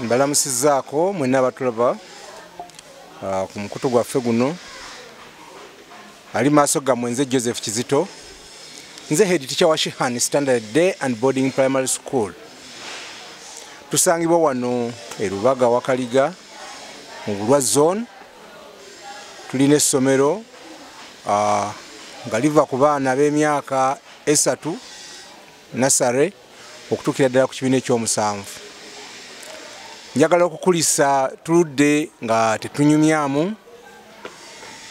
Mbalamusizaako mwenna abatulaba ku mukutu gwaffe guno. Ali maaso gammwe nze Joseph Kizito. Nze head teacher wa Shihani Standard Day and Boarding Primary School. Tusangibwa wano e Lubaga Wakaliga mu Bulwa Zone. Tulina essomero nga liva ku baana b'emyaka 3 nasare okutuukira ddala ku kibiina ekyomusanvu. Njagala okukulisa tuludde nga tetunyumyamu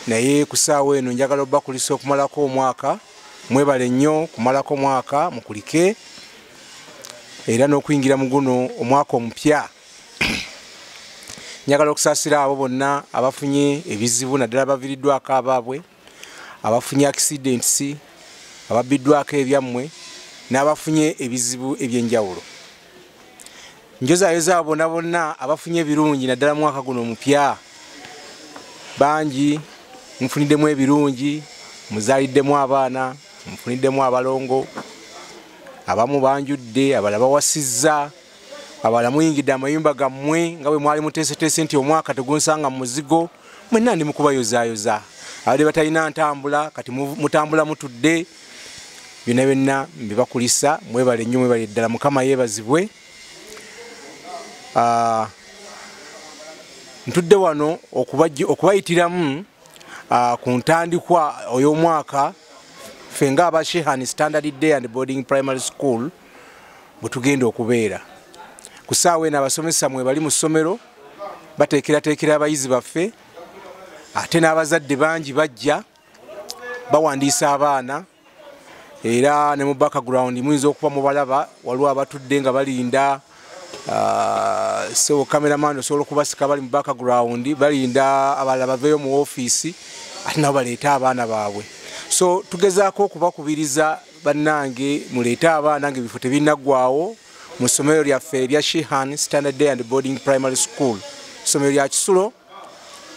naye ku ssaawa eno njagala obbakulisa okumalako omwaka. Mwebale nnyo kumalako omwaka mukulike era n'okuyingira mu guno omwaka omupya. Njagala okusaasira abo bonna abafunye ebizibu naddala baviiriddwako abaabwe, abafunye accidents, ababbiddwako ebyammwe n'abafunye ebizibu eby'enjawulo. Njozaayoza abo bonna abafunye ebirungi naddala mwaka guno omupya. Bangi mufuniddemu ebirungi, muzaaliddemu abaana, mufuniddemu abalongo, abamu banjudde, abalala bawasizza, abalala muyingidde amayumba gammwe nga bwe mwali muteeseteese nti omwaka tegunsanga mu muzigo. Mwenna ndi mukubayozaayoza. Abadde batalina ntambula kati mutambula mutudde. Byonna byonna mbibakulisa. Mwebale nnyo, mwebale ddala. Mukama yeebazibwe. Ntudde wano okubayitiramu ku ntandikwa oy'omwaka ffe ng'aba Shihani Standard Day and Boarding Primary School bwe tugenda okubeera. Ku ssaawa eno abasomesa mwe bali mu ssomero bateekerateekera abayizi baffe, ate n'abazadde bangi bajja bawandiisa abaana era ne mu background muyinza okuba mubalaba waliwo abatudde nga balinda so cameraman osobola okubasika bali mu background balinda abalala baveeyo mu ofiisi ate nabo baleeta abaana baabwe. So tugezaako okubakubiriza bannange muleete abaana ng'ebifo tebinnaggwaawo mu ssomero lyaffe erya Shihani Standard Day and Boarding Primary School. Ssomero lya Kisulo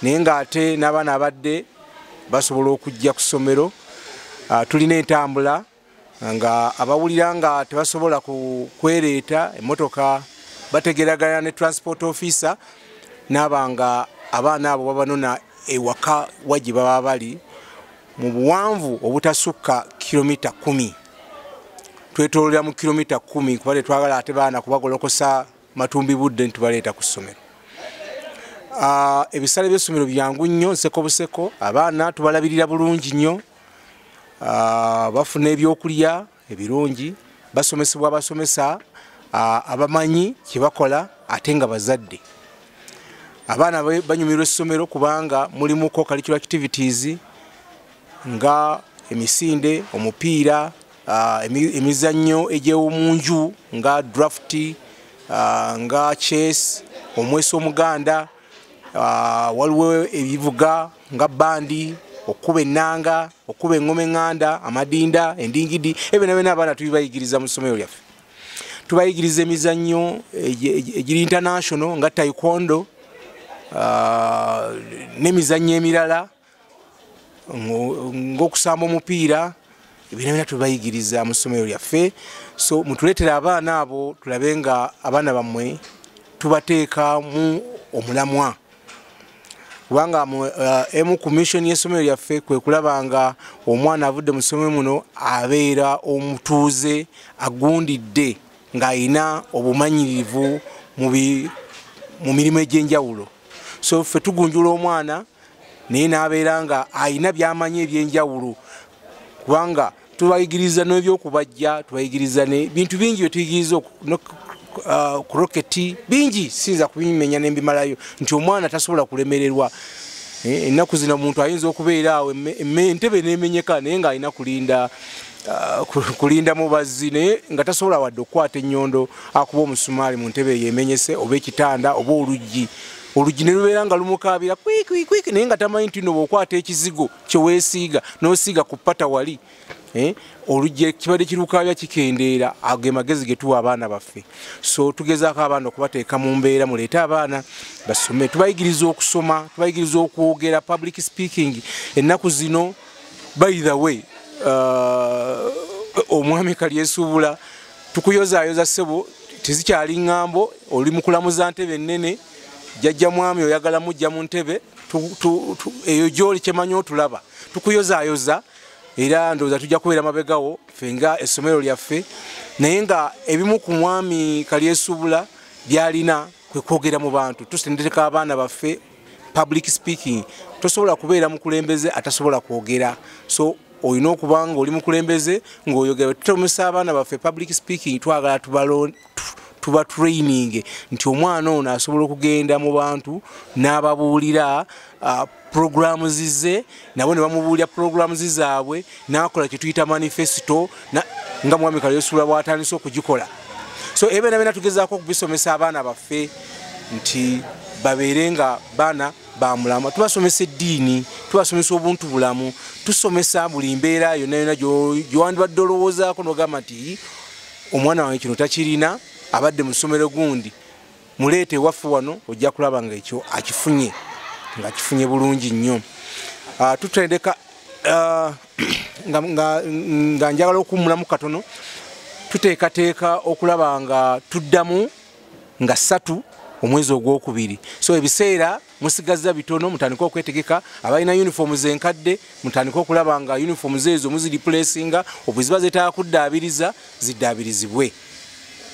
naye ng'ate n'abaana abadde basobola okujja ku ssomero. Tulina entambula nga abawulira nga tebasobola kwereeta emmotoka bategeragana ne transport officer n'abanga abaana abo babanona ewaka wagye baba bali mu buwanvu obutasukka kilomita 10. Twetoolera mu kilomita 10 kuba tetwagala ate baana kubagolokosa matumbi budde ntubaleeta ku ssomero. Ebisale by'essomero byangu nnyo, nseko buseko. Abaana tubalabirira bulungi nnyo, bafuna ebyokulya ebirungi, basomesebwa abasomesa abamanyi kye bakola ate nga bazadde. Abaana banyumirwa essomero kubanga mulimu co-curricular activities nga emisinde, omupiira, emizannyo egy'omunju nga draft, nga chess, omweso omuganda, waliwo ebivuga nga bandi, okuba ennanga, okuba engoma eŋŋanda, amadinda, endingidi. Ebyo byonna abaana tubibayigiriza mu ssomero lyaffe. Tubayigiriza emizannyo egiri international nga taekwondo n'emizannyo emirala ng'okusamba omupiira. Ebyo byonna tubibayigiriza mu ssomero lyaffe. So mutuleetera abaana abo tulabe nga abaana bammwe tubateeka mu omulamwa. Kubanga emu ku mission y'essomero lyaffe kwe kulaba nga omwana avudde mu ssomero muno abeera omutuuze agundidde ng'ayina obumanyirivu mu mirimu egy'enjawulo. So ffe tugunjula omwana naye n'abeera nga ayina by'amanyi eby'enjawulo kubanga tubayigiriza n'ebyokubajja, tubayigiriza n'ebintu bingi bye tuyigiriza ku roketi bingi sinza kubimenya n'embimalayo nti omwana tasobola kulemererwa. Ennaku zino omuntu ayinza okubeera awo entebe n'emenyeka naye ng'alina kulinda mubazzi naye nga tasobola wadde okukwata ennyondo akuba omusumaali mu ntebe eyo emenyese oba ekitanda oba oluggi ne lubeera nga lumukaabira kwiki naye nga tamanyi nti nno bw'okwata ekizigo kye weesiiga n'osiiga ku ppata wali oluggi kibadde kirukaabya kikendeera. Ago ge magezi ge tuwa abaana baffe. So tugezaako abaana okubateeka mu mbeera muleete abaana basome. Tubayigiriza okusoma, tubayigiriza okwogera, public speaking. Ennaku zino by the way omwami Kalyesuubula tukuyozaayoza ssebo tezikyali ŋŋambo oli mukulamuza ntebe ennene jjajja mwami oyagala mujja mu ntebe eyo gy'oli kyemanyi otulaba tukuyozaayoza era ndowooza tujja kubeera mabegawo ffe nga essomero lyaffe naye nga ebimu ku mwami Kalyesuubula byalina kwe kwogera mu bantu tusendeka abaana baffe public speaking tosobola kubeera mukulembeze atasobola kwogera so olina okuba nga oli mukulembeze ng'oyogera tutomesa abaana baffe public speaking twagala tuba training nti omwana ono asobola okugenda mu bantu n'ababuulira programs ze nabo ne bamubuulira programs zaabwe n'akola kye tuyita manifesto nga mwami Kalyesuubula bw'atandise okugikola so ebeena tugezaako okubisomesa abaana baffe nti babeere nga baana bamulama tubasomesa eddiini tubasomesa obuntu bulamu tusomesa buli mbeera yonna gy'owandibadde olowoozaako n'ogamba nti omwana wange kino takirina abadde mu ssomero gundi muleete ewaffe wano ojja kulaba nga ekyo akifunye bulungi nnyo tutendeka nga njagala okuwummulamu katono tuteekateeka okulaba nga tuddamu nga 3 omwezi ogwokubiri so ebiseera musigaza bitono mutandika okwetegeka abalina uniforms enkadde mutandika okulaba nga uniforms ezo muziriplacinga obweziba zetaaga kuddaabiriza ziddaabirizibwe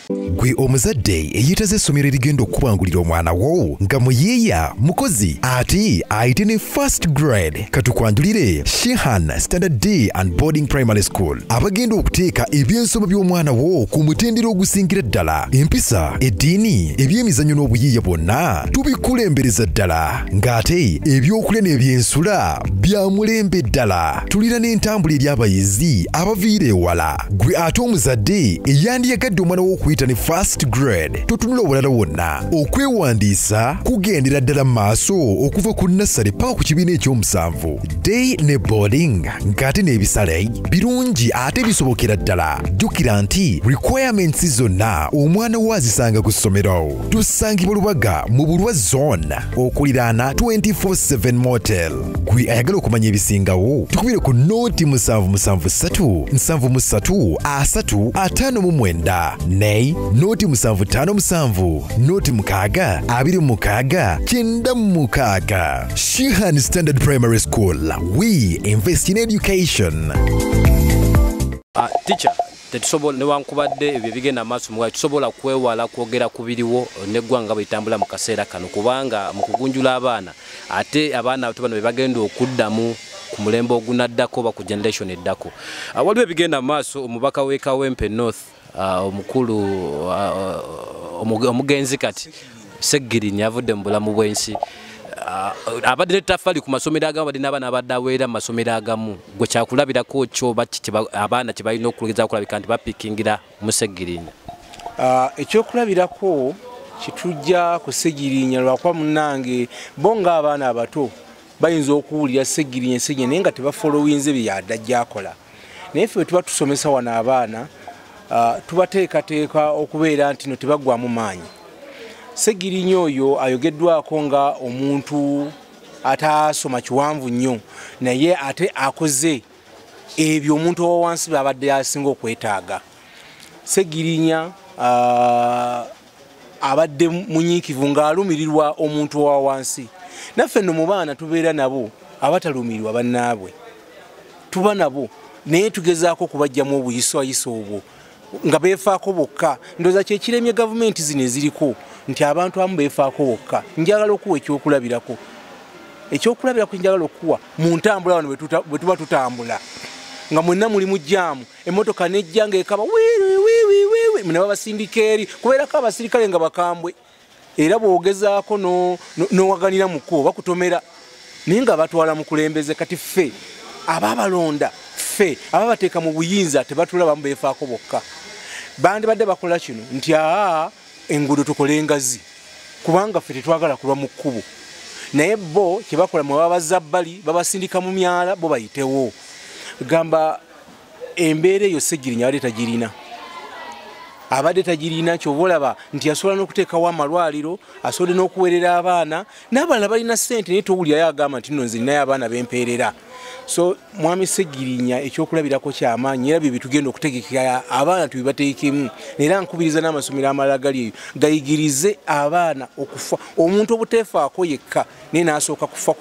gwe omuzadde eyitaze essomero erigenda okubangulira omwana wo nga muyiiya mukozi ate ayite ne first grade katukwanjulire Shehan Standard Day and Boarding Primary School abagenda okuteeka ebyensoma by'omwana wo ku mutendera ogusingira ddala empisa eddiini ebyemizannyo n'obuyiiya bwonna tubikulembereza ddala ng'ate ebyokulya n'ebyensula bya mulembe ddala tulira n'entambula eri abayizi abaviira ewala gwe ate omuzadde eyandiyagadde omwana wo okuyita ne first grade totunula obulala wonna okwewandiisa kugendera ddala maaso okuva ku nursery paka ku kibiina ekyomusanvu day ne boarding ng'ate n'ebisale birungi ate bisobokera ddala jjukira nti requirements zonna omwana wo azisanga ku ssomero tusangibwa Lubaga mu Bulwa zone okuliraana 24/7 motel gwe ayagala okumanya ebisingawo tukubire ku nooti 773 73 359 ne noti 757 noti 6 26 96 Shehan Standard Primary School we invest in education. Teacher tetusobola newankubadde ebyo bigenda maaso mugayo tusobola kwewala kwogera kubiriwo neggwanga bwetambula mu kaseera kano kubanga mu kugunjula abaana ate abaana bano be bagenda okuddamu ku mulembe ogunaddako ba ku generation eddako waliwo ebigenda maaso omubaka w'e Kawempe North omukulu omugenzi kati Segirinnya avudde mu bulamu bw'ensi abadde n'ettaffaali ku masomero agamu badde n'abaana abadde aweera mu masomero agamu gwe kyakulabirako kyo abaana kye balina okulugeza okulabika nti bapikingira mu Segirinnya ekyokulabirako kitujja ku Segirinnya lwakuba munnange bo ng'abaana abato bayinza okuwulira Segirinnya naye nga tebafolowinze bye yadde akola naye ffe tuba tusomesa wano abaana tubateekateeka okubeera nti no tebagwamu maanyi Segirinnya oyo ayogeddwako nga omuntu ataasoma kiwanvu nnyo naye ate akoze ebyo omuntu owa wansi babadde asinga okwetaaga Segirinnya abadde munyiikivu ng'alumirirwa omuntu owa wansi naffe nno mu baana tubeera nabo abatalumirirwa bannaabwe tuba nabo naye tugezaako okubajjamu obuyiswayisa obwo nga beefaako bokka ndowooza kyekiremye gavumenti zino eziriko nti abantu abamu beefaako bokka njagala okuwa ekyokulabirako njagala okuwa mu ntambula wano bwe tuba tutambula nga mwenna muli mu jjaamu emmotoka nejja ng'ekaba wiiwiiwiiwiiwi ne babasindika eri kubeerako abasirikale nga bakambwe era bw'ogezaako n'owaganira mu kkubo bakutomera naye nga batwala mukulembeze kati ffe abaabalonda ffe ababateeka mu buyinza tebatulabamu beefaako bokka bandibadde bakola kino nti enguudo tukole engazi kubanga ffe tetwagala kulwa mu kkubo naye bo kye bakola mwe babazza bbali babasindika mu myala bo bayitewo gamba embeera eyo Segirinnya yali tagirina abadde tagirina kyobolaba nti asobola n'okuteekawo amalwaliro asobodde n'okuweerera abaana n'abaana balina ssente naye towulirayo agamba nti nno nze ninayo abaana bempeerera. So mwami Ssegirinya ekyokulabirako kyamaanyi era bye bitugenda okutegekera abaana tubibateekemu era nkubiriza n'amasomero amalala gali eyo gayigirize abaana okufa omuntu obuteefaako yekka naye n'asooka kufa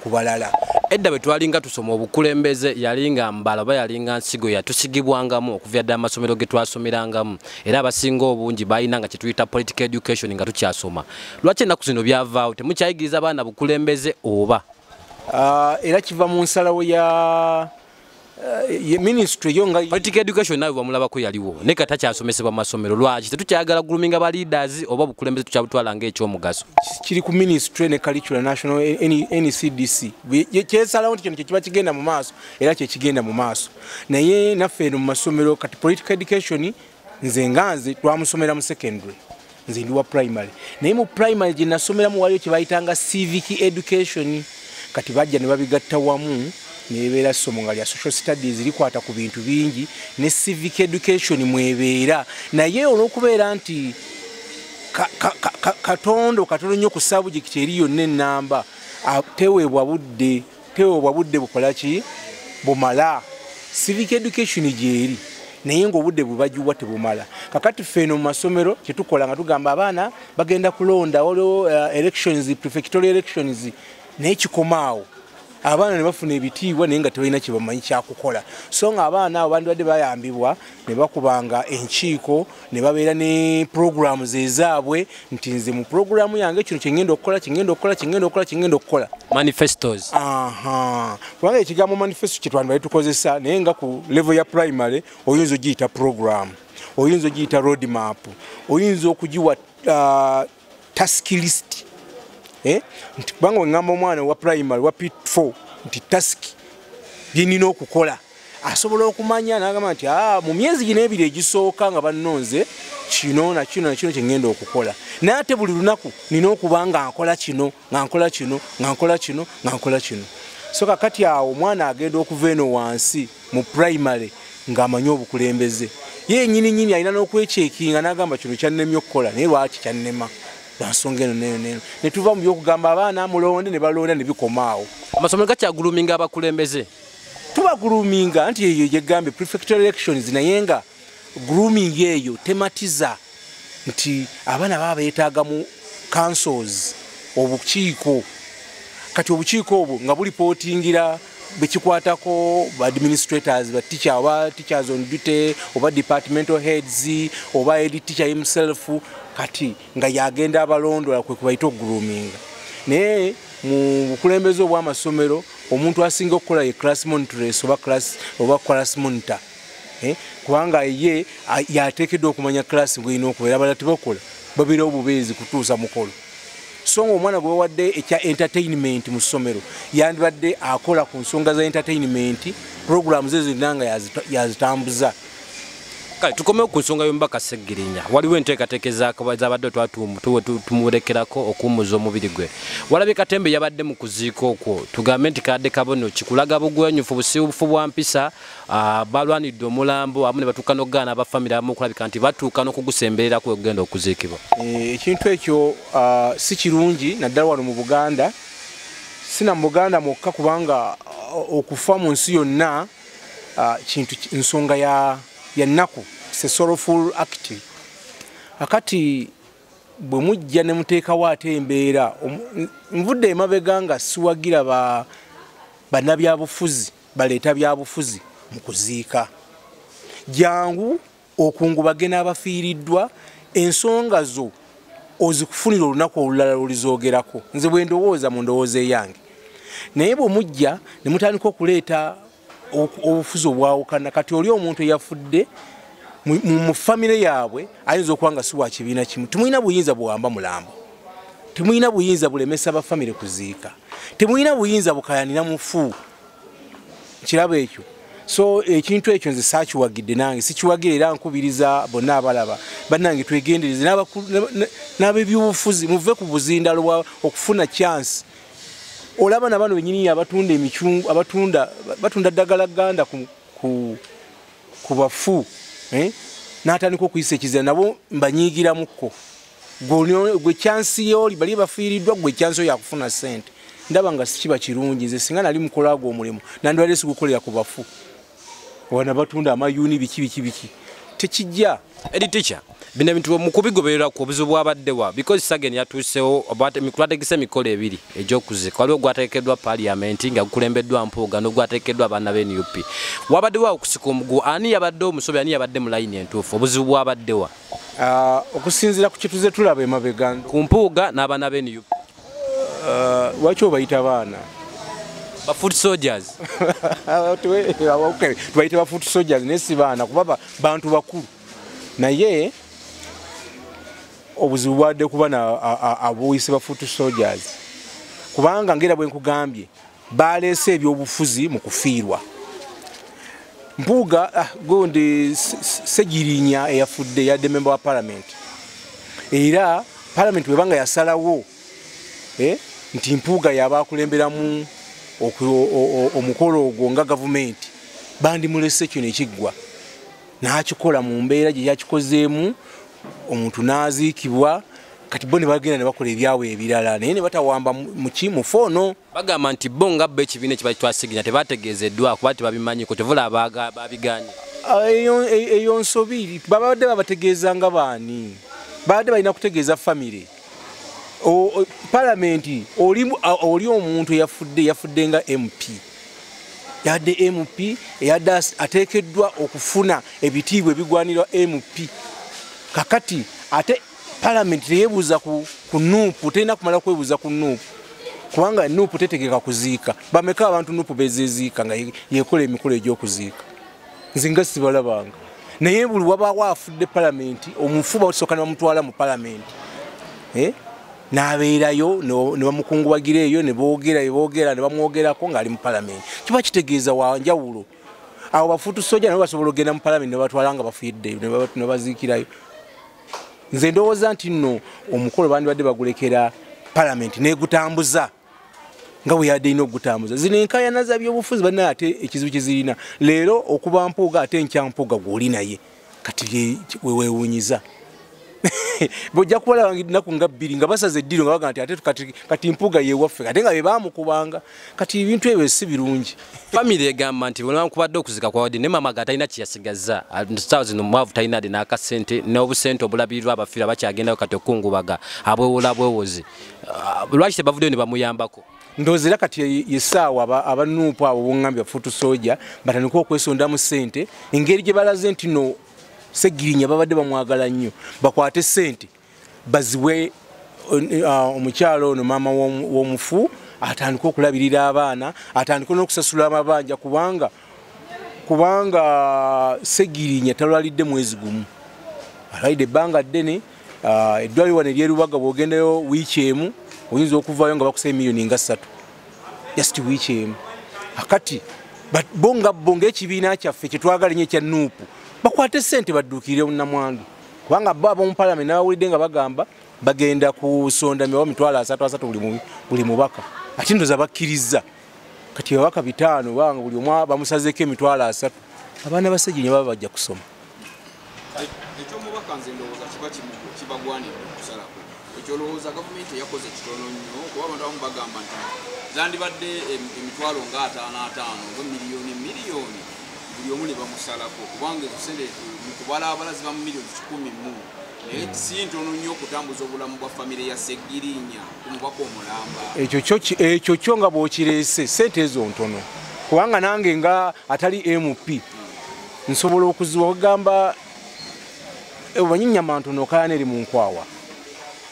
ku balala. Edda bwe twalinga tusoma obukulembeze yalinga mbala oba yalinga nsigo yatusigibwangamu okuva ddala amasomero ge twasomerangamu era abasinga obungi balina nga kyetuyita political education nga tukyasoma. Lwaki ennaku zino byavaawo temukyayigiriza abaana bukulembeze oba? Era kiva mu nsalawo ya ministry yo nga political education nawe bamulabako yaliwo ne kata kyasomesebwa mu masomero. Lwaki tetukyagala grooming aba leaders oba bukulembeze tukyabutwala ng'ekyomugaso? Kiri ku ministry ne curriculum national NCDC kyesalawo nti kino kyekiba kigenda mu maaso era kyekigenda mu maaso naye naffe eno mu masomero kati political education nze nganze twamusomera mu secondary nze ndi wa primary naye mu primary gye nasomeramu waliyo kye bayitanga civic education kati bajja ne babigatta wamu nebeera ssomo nga lya social studies likwata ku bintu bingi ne civic education mwebeera naye olw'okubeera nti katondo nnyo ku subject eri yonna ennamba teweebwa budde bukola ki bumala civic education gyeri naye ng'obudde bwe bagiwa tebumala. Kakati ffeno mu masomero kyetukola nga tugamba abaana bagenda kulonda waliwo elections prefectorial elections naye kikomaawo abaana ne bafuna ebitiibwa naye nga tebalina kye bamanyi kyakukola. So nga abaana abo bandibadde bayambibwa ne bakubanga enkiiko ne babeera ne programs ezaabwe nti nze mu programu yange kino kyengenda okukola manifestos. Kubanga ekigambo manifesto kyetwandibadde tukozesa naye nga ku level ya primary oyinza ogiyita program, oyinza ogiyita road map, oyinza okugiwa task list. Nti kubanga wengamba omwana wa primary wa P4 nti task byinina okukola asobola okumanya n'agamba nti mu myezi gino ebiri egisooka nga bannonze kino na kino kyengenda okukola naye ate buli lunaku nina okuba nga nkola kino. So kakati awo omwana agenda okuva eno wansi mu primary ng'amanyi obukulembeze ye nnyini alina n'okwekyekinga n'agamba kino kyannemye okukola naye lwaki kyannema nsonga eno ne tuva mu byokugamba abaana mulonde ne balonda ne bikomaawo. Amasomero gakyaguluminga abakulembeze? Tubaguluminga nti eyo gyegambye prefectorial elections naye nga grooming eyo tematiza nti abaana baba beetaaga mu councils obukiiko kati obukiiko obwo nga bulipootingira bekikwatako ba administrators ba teacher oba teachers on duty oba departmental heads oba head teacher himself kati nga yagenda abalondola kwe kubayita grooming. Naye mu bukulembeze obw'amasomero omuntu asinga okukola ye class monitress oba class monitor kubanga ye yateekeddwa okumanya class ng'erina okubeera abalala tebakola babeerawo obubeezi kutuusa mukolo. So omwana gwe bawadde ekya entertainment mu ssomero yandibadde akola ku nsonga za entertainment programs ezinanga yazitambuza. Kale tukomewo ku nsonga y'omubaka Ssegirinya waliwo enteekateeka zabadde tumulekerako okuwummuza omubiri gwe. Walabye Katembe yabadde mu kuziika okwo tugambe nti kadde kabono kikulaga bugwenyufu busibufu bwa mpisa balwanidde omulambo amu ne batuuka n'okugaana abafamire abamu okulabika nti batuuka n'okugusembererako okugenda okuziikibwa. Ekintu ekyo si kirungi naddala wano mu Buganda sina mu Buganda mwokka kubanga okufa mu nsi yonna kintu nsonga ya nnaku it's a sorrowful act. Akati bwe mujja ne muteekawo ate embeera nvudde emabega nga siwagira bannabyabufuzi baleeta byabufuzi mu kuziika jangu okungubage n'abafiiriddwa ensonga zo ozikufunira olunaku olulala lulizoogerako nze bwe ndowooza mu ndowooza eyange naye bwe mujja ne mutandika okuleeta obufuzi obwawukana kati oli omuntu eyafudde mu famire yaabwe ayinza okuba nga si wa kibiina kimu temulina buyinza buwamba mulambo temulina buyinza bulemesa bafamire kuziika temulina buyinza bukayanira mufu kirabo ekyo. So ekintu ekyo nze saakiwagidde nange sikiwagira era nkubiriza bonna abalaba bannange twegendereze n'ab'ebyobufuzi muve ku buzindalo okufuna chance. Olaba na bano benyini abatunda emichungu batunda ddagala ganda ku bafu n'atandika okuyisa ekizira nabo mbanyiigiramuko gwe kyansi yoli bali bafiiriddwa gwe kyansi oyo akufuna ssente ndaba nga sikiba kirungi nze singa nali mukolaago omulimu nandibadde sigukolera ku bafu wana batunda amayuni biki tekijja edi teacher bino ebintu mukubigoberera ku obuzibu bwabaddewa because Sagen yatuusewo twategese emikolo ebiri egy'okuzika waliwo gwateekeddwa paliamenti nga gukulembeddwa Mpuuga n'ogwateekeddwa abaana b'NUP wabaddewo okusika omugu ani yabadde omusobi ani yabadde mu layini entuufu obuzibu bwabaddewa okusinziira ku kituze tulaba emabega ku Mpuuga n'abaana b'NUP lwaki obayita baana ba foot soldiers tubayita ba foot soldiers naye si baana kuba bantu bakulu naye obuzibu bwadde kuba abuyise ba foot soldiers kubanga ngera bwe nkugambye baleese ebyobufuzi mu kufiirwa Mpuuga gondi Segirinya eyafudde yadde member wa parliament era parliament webanga yasalawo nti Mpuuga yaba akulemberamu omukolo ogwo nga gavumenti bandi mulese kino ekiggwa n'akikola mu mbeera gye yakikozeemu omuntu n'aziikibwa kati bo ne bagenda ne bakola ebyawe ebirala naye ne batawamba mu foono bagamba nti bo nga bba ekibiina ekibakitwasiginya tebategeezeddwa kuba tebabimanyiko tevula babiganye eyo nsobi babadde babategeeza nga baani babadde balina kutegeeza famire palamenti oli omuntu yafudde nga MP yadde MP yadde ateekeddwa okufuna ebitiibwa ebigwanirwa MP kakati ate palamenti teyebuuza ku NUP terina kumala kwebuuza ku NUP kubanga NUP tetegeka kuziika bameka abantu NUP bezeziika nga yekola emikolo egy'okuziika nze nga sibalabanga naye buli wabaawo afudde palamenti omufuba otisooka ne bamutwala mu palamenti n'abeerayo ne bamukungubagira eyo ne boogera ne bamwogerako ng'ali mu palamenti kiba kitegeeza wanjawulo abo bafuutu sojja nabo basobola okugenda mu palamenti ne batwala nga bafuyiddeyo ne baziikirayo nze ndowooza nti nno omukolo bandibadde bagulekera palamenti negutambuza nga bwe yadde ina okugutambuza zino enkaayana za byobufuzi balina ate ekizibu kizirina leero okuba Mpuuga ate enkya Mpuuga gw'oli naye kati weewuunyiza bojja kubalaba ennaku nga bbiri nga basaze eddiro nga baga nti ate kati Mpuuga yewaffe ate nga be baamukubanga kati ebintu ebyo si birungi famire egamba nti bwekubadde okuzika kwa Odi ne mama ga talina kyeyasigaza zino mwavu talina de n'akasente n'obusente obulabirirwa abafiira bakyagendayo kati okungubaga abwewola bwewozi lwaki tebavuddeyo ne bamuyambako ndowooza era kati yessaawa abanuupu abo bongambye bafuutu sooja batandika okwesondamu ssente engeri gye balaze nti no Segirinya babadde bamwagala nnyo bakwate ssente baziwe omukyalo ono maama w'omufu atandika okulabirira abaana atandika n'okusasula amabanja kubanga Segirinya talwalidde mwezi gumu alwalidde ebbanga ddene eddwaliro wano ery'erubaga bw'ogendayo wiiki emu oyinza okuvaayo nga bakusaba miliyoni nga 3 just wiiki emu akati bo ng'ekibiina kyaffe kyetwagala nnyo ekya NUP bakwate ssente badduukirire munnamwandu kubanga bo ab'omu palamenti n'abawulidde nga bagamba bagenda kusonda miwa 3 buli mubaka ate ndoza bakkiriza kati ababaka 5 banga buli omu bamusazeeko 3 abaana ba Segirinya baba bajja kusoma ekyomubaka nze ndowooza kibagwanira okusalako ekyolowooza gavumenti yakoze kitono nnyo kuba abantu abamu bagamba nti zandibadde emitwalo nga 5 nga miliyoni buli omu ne bamusalako kubanga ezosente mu kubalabala ziba mu miliyoni 100 naye si ntono nnyo okutambuza obulamu bwa famire ya Segirinya kumubaka omulamba ekyo kyo nga bw'okireese ssente ezo ntono kubanga nange nga atali MP nsobola okuziwa okugamba banyinyama ntono okaana eri mu nkwawa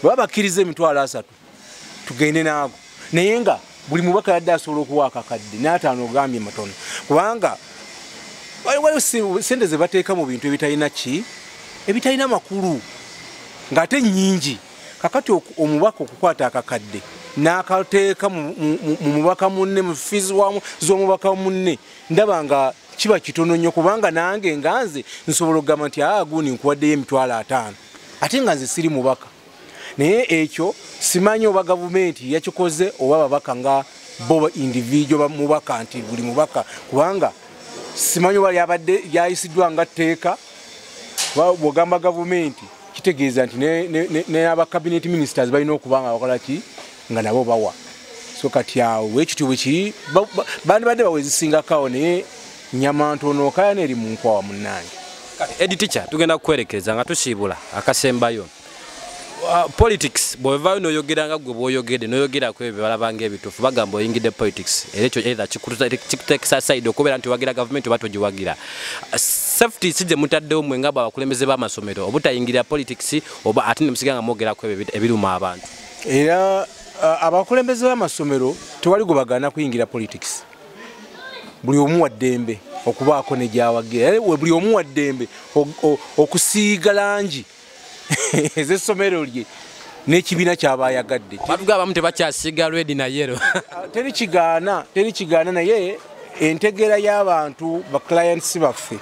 bwe babakkiriza emitwalo 3 tugende naago naye nga buli mubaka yadde asobola okuwa akakadde n'ataano ogambye matono kubanga waliwo sente ze bateeka mu bintu ebitalina makulu ng'ate nnyingi kakati omubaka okukwata akakadde n'akateeka mu mubaka munne mu fiizi z'omubaka munne ndaba nga kiba kitono nnyo kubanga nange nga nze nsobola okugamba nti guuni nkuwaddeyo emitwalo 5 ate nga nze siri mubaka naye ekyo simanyi oba gavumenti yakikoze oba babaka nga bo individual mubaka nti buli mubaka kubanga simanyi oba lyabadde lyayisiddwa nga tteeka bwogamba gavumenti kitegeeza nti ne aba cabinet ministers balina okubanga bakola ki nga nabo bawa so kati awo wekityo bwekiri bandi badde bawezisingakawo naye nyama ntono kaya neri mu nkwawa munnange. Edi teacher tugenda kukwerekereza nga tusiibula akasembayo politics bwevaayo noyogera nga gwe bwoyogedde noyogera ku ebyo balabanga ebituufu bagamba oyingidde politics era ekyo either kikutekesa side okubeera nti wagira government oba togiwagira safety si gye mutaddewo mwe nga abakulembeze b'amasomero obutayingirira politics oba ate ne musiga nga mwogerako ebyo ebiruma abantu. Era abakulembeze b'amasomero tewali gwe bagaana kuyingira politics. Buli omu wa ddembe okubaako ne gy'awagira buli omu wa ddembe okusiiga langi ez'essomero lye n'ekibiina ky'abayagadde. Bavuga abamu tebakyasiiga red na yellow. Teri kigaana naye entegera y'abantu ba clients baffe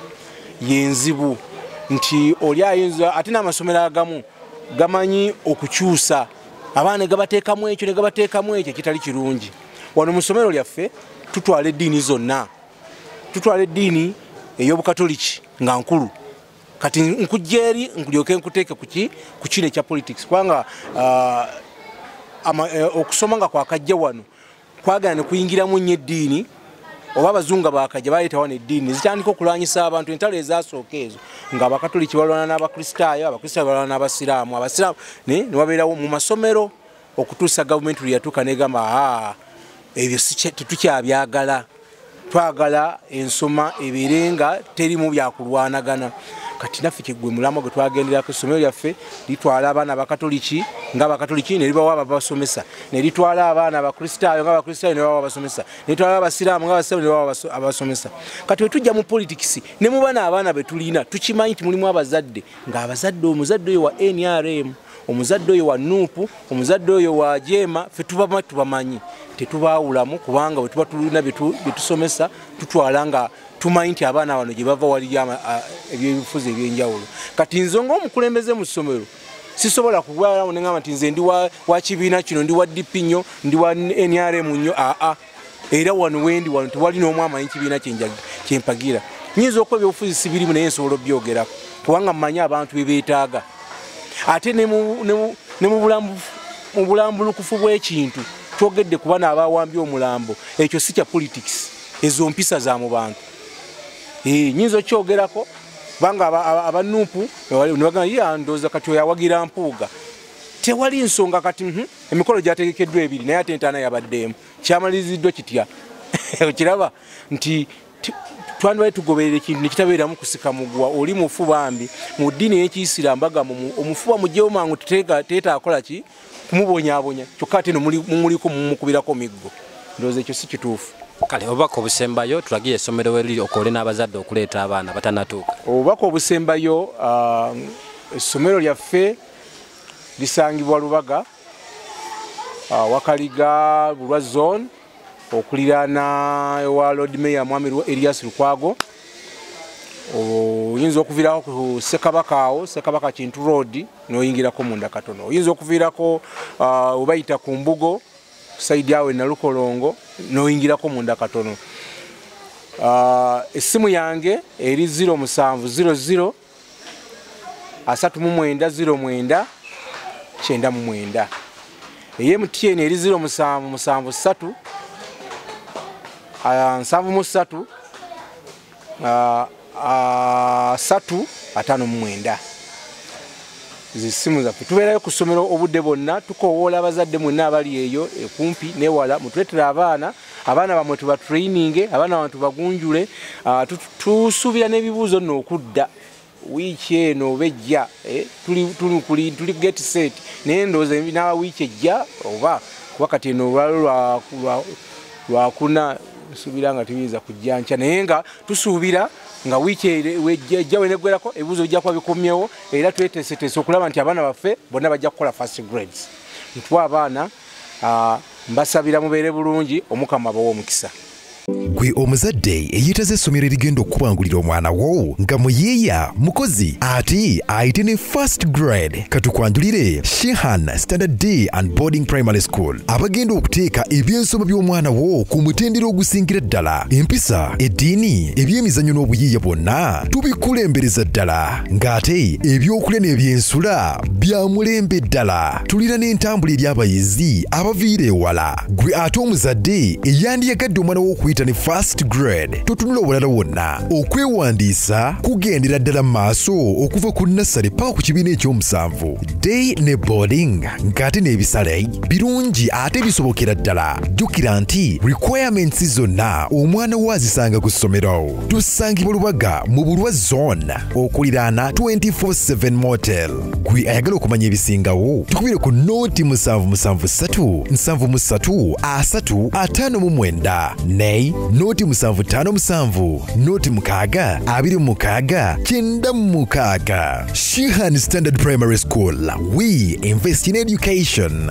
yenzibu nti oli ayinza ate n'amasomero agamu gamanyi okukyusa abaana gabateekamu ekyo ne gabateekamu ekyo kitali kirungi. Wano mu ssomero lyaffe tutwala eddiini zonna, tutwala eddiini ey'obukatoliki nga nkulu kati nkujja eri nkulyoke nkuteeke ku kino ekya politics kubanga okusoma nga kwakajja wano kwagala ne kuyingiramu nnyo eddiini oba abazungu bakajja baleeta wano eddiini zitandika okulwanyisa abantu entalo ezasooka ezo nga abakatoliki balwana n'abakristaayo abakristaayo balwana n'abasiraamu abasiraamu ne wabeerawo mu masomero okutuusa gavumenti lwe yatuuka negamba ebyo tetukyabyagala twagala ensoma ebeere nga terimu byakulwanagana. Kati naffe kyegwe mulamo gwe twagenderako essomero lyaffe litwala abaana abakatoliki ng'abakatoliki ne libawa ababasomesa ne litwala abaana abakristaayo ng'abakristaayo ne bawa abasomesa ne litwala abasiraamu ng'abasiraamu ne bawa abasomesa. Kati bwe tujja mu politics ne mu bana abaana be tulina tukimanyi nti mulimu abazadde ng'abazadde omuzadde oyo wa NRM omuzadde oyo wa NUP omuzadde oyo wa Jema ffe tubamanyi tetubaawulamu kubanga bwe tuba tulina byetusomesa tutwala nga tumanyi nti abaana bano gye bava wali ebyebifuzi ebyenjawulo. Kati nze ng'omukulembeze mu ssomero sisobola kugwalawo ne ngamba nti nze ndi wa kibiina kino ndi wa DP nnyo ndi wa NRM nnyo era wano wendi wano tewali n'omu amanyi kibiina kyempagira. Nyinza okuba ebyobufuzi si birimu naye nsobola obyogerako kubanga mmanyi abantu bye beetaaga ate ne mu bulambulukufu bw'ekintu twogedde ku bana abawambye omulambo ekyo si kya politics ezo mpisa za mu bantu. Nyinza okyogerako banga abanupu ne bagamba ndooza kati oyawagira mpuuga tewali nsonga kati emikolo gyategekeddwa ebiri naye ate entaana yabaddeemu kyamaliriziddwa kitya okiraba nti twandibale tugoberera ekintu nekitabeeramu kusika mugwa oli mufu bambi mu ddiini y'Ekiyisiraamu bagamba omufuba mugyewo mangu teetaakola ki kumubonyaabonya kyokka ate mumuliko mumukubirako miggo ndowooza ekyo si kituufu. Kale obubaka obusembayo tulagire essomero weri okole n'abazadde okuleeta abaana batanatuuka. Obubaka obusembayo essomero lyaffe lisangibwa Lubaga Wakaliga Bulwa zone okuliraana ewa Lord Mayor Mwami Elias Lukwago. Oyinza okuviirako ku Ssekabaka awo Ssekabaka Kintu Road n'oyingirako munda katono. Oyinza okuviirako obayita ku Mbugo saidi yawe Nalukolongo n'oyingirako munda katono. Essimu yange eri 0700 3909 99. MTN eri 0773 73 359. Zisimu zaffe tubeerayo ku ssomero obudde bonna tukowoola abazadde mwenna abali eyo kumpi newala mutuleetera abaana bamwe tuba training abaana bamwe tubagunjule tusuubira n'ebibuuzo nno okudda wiiki eno bejja tuli get set naye ndowooza nawa wiiki ejja oba kuba kati eno olwalo lwakuna tusuubira nga tuyinza kujja nkya naye nga tusuubira nga wiiki ejja weneggwerako ebibuuzo bijja kuba bikomyewo era tweteeseteese okulaba nti abaana baffe bonna bajja kukola first grades. Ntwe abaana mbasabira mubeere bulungi omukama abawa omukisa. gwe omuzadde eyitaze essomero erigenda okubangulira omwana wo nga muyiiya mukozi ate ayite ne first grade katukwanjulire Shehan Standard Day and Boarding Primary School abagenda okuteeka ebyensoma by'omwana wo ku mutendera ogusingira ddala empisa eddiini ebyemizannyo n'obuyiiya bwonna tubikulembereza ddala ng'ate ebyokulya n'ebyensula bya mulembe ddala tulira n'entambula eri abayizi abaviira ewala gwe ate omuzadde eyandiyagadde omwana wo okuyita ne first grade totunula obulala wonna okwewandiisa kugendera ddala mu maaso okuva ku nassale paka ku kibiina ekyomusanvu day ne boarding ng'ate n'ebisale birungi ate bisobokera ddala jjukira nti requirements zonna omwana wo azisanga ku ssomero tusangibwa Lubaga mu Bulwa zone okuliraana 24/7 motel gwe ayagala okumanya ebisingawo tukubire ku noti 773 73 359 ne noti 757 noti 6 26 96 Shehan Standard Primary School. We invest in education.